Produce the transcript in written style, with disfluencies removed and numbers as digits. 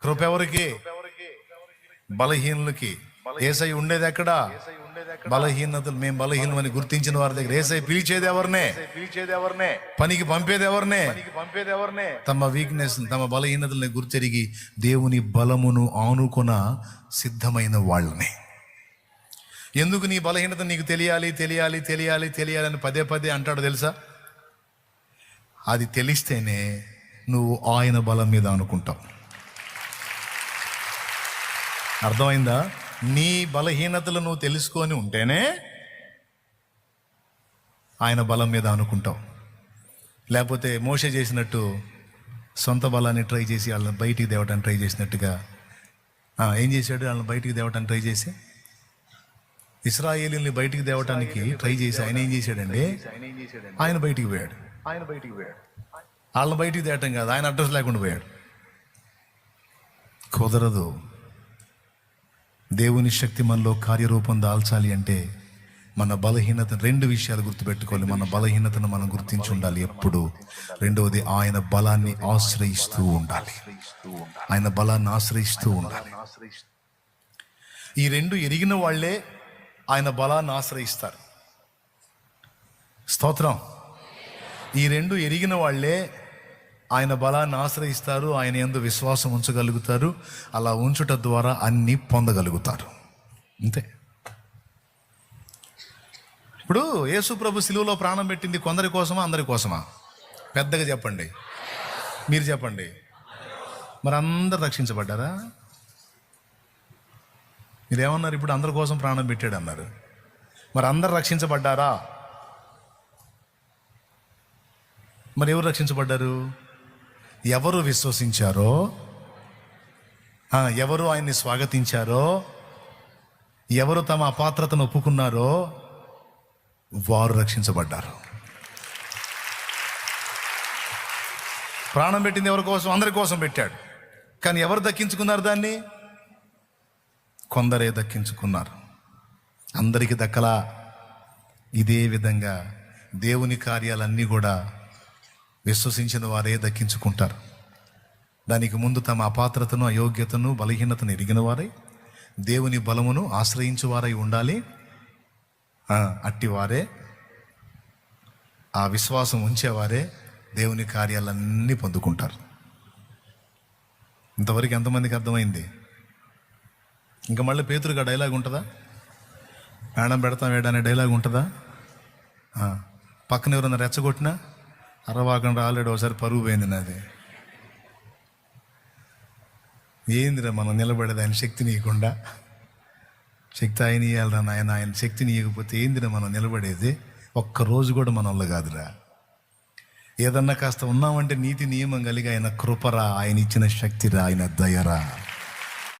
కృప ఎవరికి? బలహీనులకి. యేసయ్య ఉండేది ఎక్కడ? బలహీనతలు. మేము బలహీనమని గుర్తించిన వారి దగ్గర. యేసయ్య పిలిచేది ఎవరినే? పనికి పంపేది ఎవరినే? తమ వీక్నెస్, తమ బలహీనతల్ని గుర్తెరిగి దేవుని బలమును ఆనుకొన సిద్ధమైన వాళ్ళని. ఎందుకు నీ బలహీనత నీకు తెలియాలి తెలియాలి తెలియాలి తెలియాలి అని పదే పదే అంటాడు తెలుసా? అది తెలిస్తేనే నువ్వు ఆయన బలం మీద అనుకుంటావు. అర్థమైందా? నీ బలహీనతలు నువ్వు తెలుసుకొని ఉంటేనే ఆయన బలం మీద అనుకుంటావు. లేకపోతే మోషే చేసినట్టు సొంత బలాన్ని ట్రై చేసి వాళ్ళని బయటికి తేవటానికి ట్రై చేసినట్టుగా ఏం చేశాడు? వాళ్ళని బయటికి తేవటానికి ట్రై చేసి, ఇశ్రాయేలీల్ని బయటికి తేవటానికి ట్రై చేసి ఆయన ఏం చేశాడండి? ఆయన బయటికి పోయాడు. వాళ్ళని బయటికి తేవటం కాదు, ఆయన అడ్రస్ లేకుండా పోయాడు. కుదరదు. దేవుని శక్తి మనలో కార్యరూపం దాల్చాలి అంటే మన బలహీనత, రెండు విషయాలు గుర్తుపెట్టుకోవాలి. మన బలహీనతను మనం గుర్తించి ఉండాలి ఎప్పుడు. రెండవది, ఆయన బలాన్ని ఆశ్రయిస్తూ ఉండాలి. ఆయన బలాన్ని ఆశ్రయిస్తూ ఉండాలి. ఈ రెండు ఎరిగిన వాళ్ళే ఆయన బలాన్ని ఆశ్రయిస్తారు. స్తోత్రం. ఈ రెండు ఎరిగిన వాళ్ళే ఆయన బలాన్ని ఆశ్రయిస్తారు. ఆయన యందు విశ్వాసం ఉంచగలుగుతారు. అలా ఉంచుట ద్వారా అన్ని పొందగలుగుతారు. అంతే. ఇప్పుడు యేసు ప్రభు సిలువలో ప్రాణం పెట్టింది కొందరి కోసమా అందరి కోసమా? పెద్దగా చెప్పండి, మీరు చెప్పండి. మరి అందరు రక్షించబడ్డారా? మీరేమన్నారు? ఇప్పుడు అందరి కోసం ప్రాణం పెట్టాడు అన్నారు. మరి అందరు రక్షించబడ్డారా? మరి ఎవరు రక్షించబడ్డారు? ఎవరు విశ్వసించారో, ఎవరు ఆయన్ని స్వాగతించారో, ఎవరు తమ అపాత్రతను ఒప్పుకున్నారో వారు రక్షించబడ్డారు. ప్రాణం పెట్టింది ఎవరి కోసం? అందరి కోసం పెట్టాడు. కానీ ఎవరు దక్కించుకున్నారు దాన్ని? కొందరే దక్కించుకున్నారు. అందరికీ దక్కలా. ఇదే విధంగా దేవుని కార్యాలన్నీ కూడా విశ్వసించిన వారే దక్కించుకుంటారు. దానికి ముందు తమ అపాత్రతను, అయోగ్యతను, బలహీనతను ఎరిగిన వారై దేవుని బలమును ఆశ్రయించువారై ఉండాలి. అట్టివారే, ఆ విశ్వాసం ఉంచేవారే దేవుని కార్యాలన్నీ పొందుకుంటారు. ఇంతవరకు ఎంతమందికి అర్థమైంది? ఇంకా మళ్ళీ పేతురుగా డైలాగ్ ఉంటుందా? మేడం పెడతాం వేడనే డైలాగ్ ఉంటుందా? పక్కన ఎవరన్నా రెచ్చగొట్టినా అరవాకుండా ఆల్రెడీ ఒకసారి పరుగు పోయింది నాది. ఏందిరా మనం నిలబడేది? ఆయన శక్తి నీయకుండా. శక్తి ఆయన ఇవ్వాలరా నాయన. ఆయన శక్తి నీయకపోతే ఏందిరా మనం నిలబడేది? ఒక్కరోజు కూడా మన వల్ల కాదురా. ఏదన్నా కాస్త ఉన్నామంటే నీతి నియమం కలిగి ఆయన కృపరా, ఆయన ఇచ్చిన శక్తిరా, ఆయన దయరా.